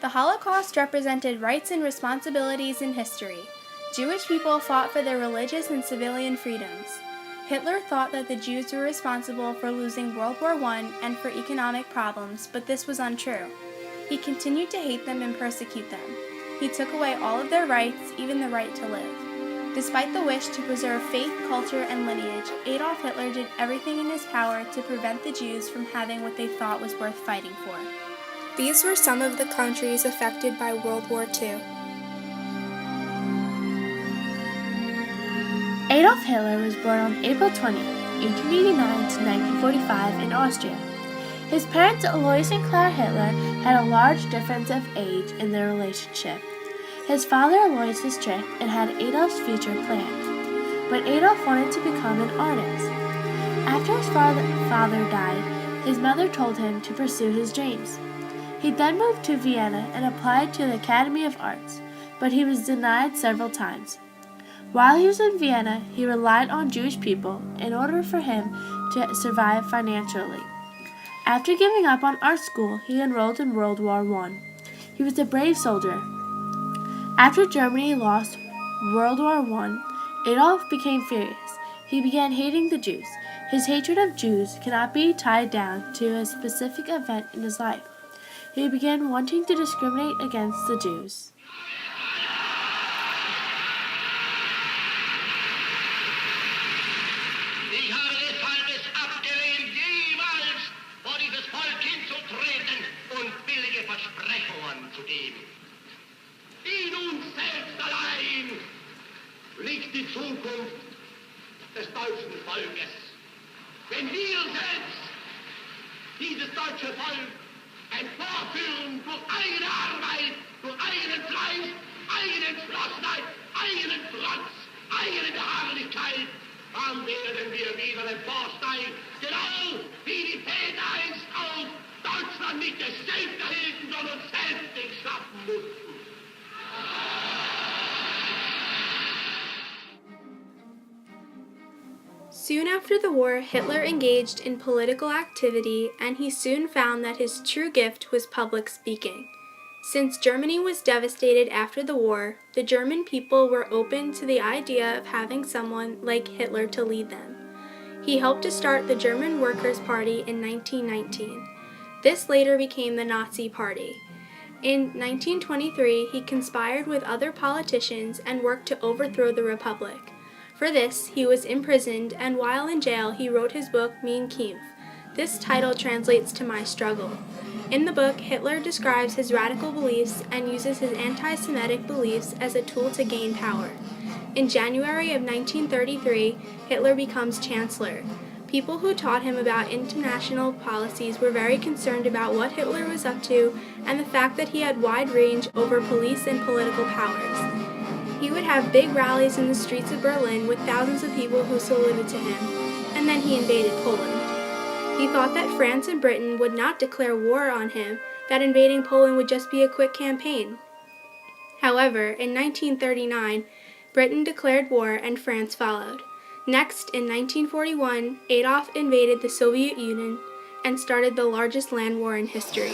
The Holocaust represented rights and responsibilities in history. Jewish people fought for their religious and civilian freedoms. Hitler thought that the Jews were responsible for losing World War I and for economic problems, but this was untrue. He continued to hate them and persecute them. He took away all of their rights, even the right to live. Despite the wish to preserve faith, culture, and lineage, Adolf Hitler did everything in his power to prevent the Jews from having what they thought was worth fighting for. These were some of the countries affected by World War II. Adolf Hitler was born on April 20, 1889 to 1945 in Austria. His parents, Alois and Clara Hitler, had a large difference of age in their relationship. His father, Alois, was strict and had Adolf's future planned, but Adolf wanted to become an artist. After his father died, his mother told him to pursue his dreams. He then moved to Vienna and applied to the Academy of Arts, but he was denied several times. While he was in Vienna, he relied on Jewish people in order for him to survive financially. After giving up on art school, he enrolled in World War I. He was a brave soldier. After Germany lost World War I, Adolf became furious. He began hating the Jews. His hatred of Jews cannot be tied down to a specific event in his life. He began wanting to discriminate against the Jews. Ich habe deshalb es abgelehnt, jemals vor dieses Volk hinzutreten und billige Versprechungen zu geben. In uns selbst allein liegt die Zukunft des deutschen Volkes. Wenn wir selbst dieses deutsche Volk emporführen durch eigene Arbeit, durch eigenen Fleiß, eigene Entschlossenheit, eigenen Trotz, eigene Beharrlichkeit, dann werden wir wieder emporsteigen, genau wie die Väter einst auch Deutschland nicht des Selbst erhielten, sondern selbst schaffen mussten. Soon after the war, Hitler engaged in political activity, and he soon found that his true gift was public speaking. Since Germany was devastated after the war, the German people were open to the idea of having someone like Hitler to lead them. He helped to start the German Workers' Party in 1919. This later became the Nazi Party. In 1923, he conspired with other politicians and worked to overthrow the Republic. For this, he was imprisoned, and while in jail, he wrote his book, Mein Kampf. This title translates to My Struggle. In the book, Hitler describes his radical beliefs and uses his anti-Semitic beliefs as a tool to gain power. In January of 1933, Hitler becomes Chancellor. People who taught him about international policies were very concerned about what Hitler was up to and the fact that he had wide range over police and political powers. He would have big rallies in the streets of Berlin with thousands of people who saluted to him, and then he invaded Poland. He thought that France and Britain would not declare war on him, that invading Poland would just be a quick campaign. However, in 1939, Britain declared war and France followed. Next, in 1941, Adolf invaded the Soviet Union and started the largest land war in history.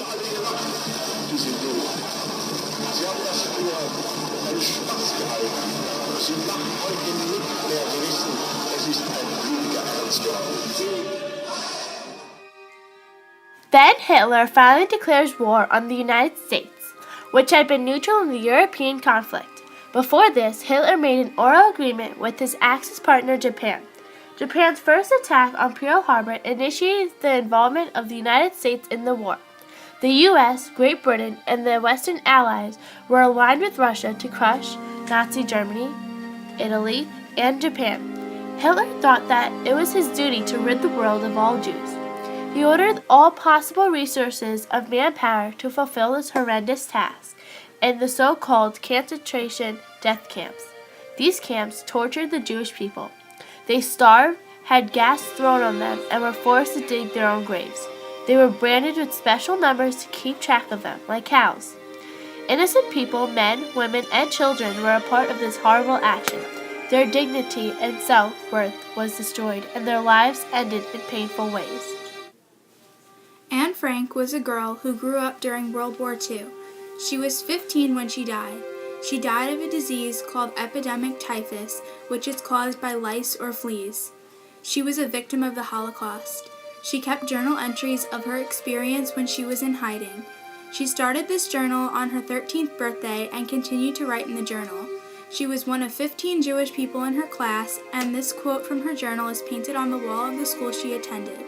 Then Hitler finally declares war on the United States, which had been neutral in the European conflict. Before this, Hitler made an oral agreement with his Axis partner Japan. Japan's first attack on Pearl Harbor initiated the involvement of the United States in the war. The U.S., Great Britain, and the Western Allies were aligned with Russia to crush Nazi Germany, Italy, and Japan. Hitler thought that it was his duty to rid the world of all Jews. He ordered all possible resources of manpower to fulfill this horrendous task in the so-called concentration death camps. These camps tortured the Jewish people. They starved, had gas thrown on them, and were forced to dig their own graves. They were branded with special numbers to keep track of them, like cows. Innocent people, men, women, and children were a part of this horrible action. Their dignity and self-worth was destroyed, and their lives ended in painful ways. Anne Frank was a girl who grew up during World War II. She was 15 when she died. She died of a disease called epidemic typhus, which is caused by lice or fleas. She was a victim of the Holocaust. She kept journal entries of her experience when she was in hiding. She started this journal on her 13th birthday and continued to write in the journal. She was one of 15 Jewish people in her class, and this quote from her journal is painted on the wall of the school she attended.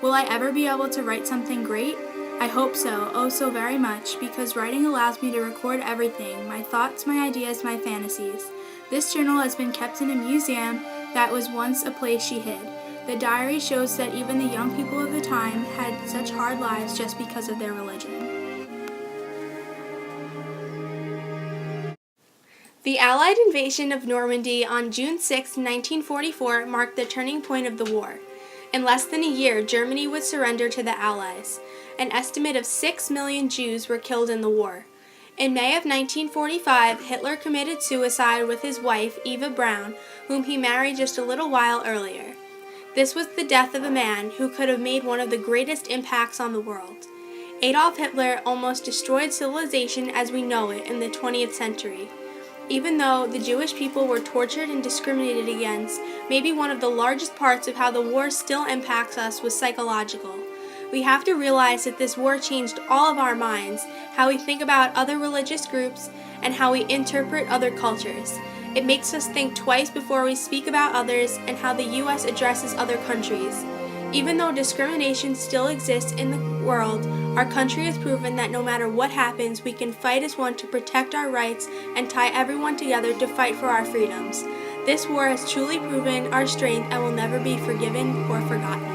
Will I ever be able to write something great? I hope so, oh so very much, because writing allows me to record everything, my thoughts, my ideas, my fantasies. This journal has been kept in a museum that was once a place she hid. The diary shows that even the young people of the time had such hard lives just because of their religion. The Allied invasion of Normandy on June 6, 1944 marked the turning point of the war. In less than a year, Germany would surrender to the Allies. An estimate of 6 million Jews were killed in the war. In May of 1945, Hitler committed suicide with his wife, Eva Braun, whom he married just a little while earlier. This was the death of a man who could have made one of the greatest impacts on the world. Adolf Hitler almost destroyed civilization as we know it in the 20th century. Even though the Jewish people were tortured and discriminated against, maybe one of the largest parts of how the war still impacts us was psychological. We have to realize that this war changed all of our minds, how we think about other religious groups, and how we interpret other cultures. It makes us think twice before we speak about others and how the U.S. addresses other countries. Even though discrimination still exists in the world, our country has proven that no matter what happens, we can fight as one to protect our rights and tie everyone together to fight for our freedoms. This war has truly proven our strength and will never be forgiven or forgotten.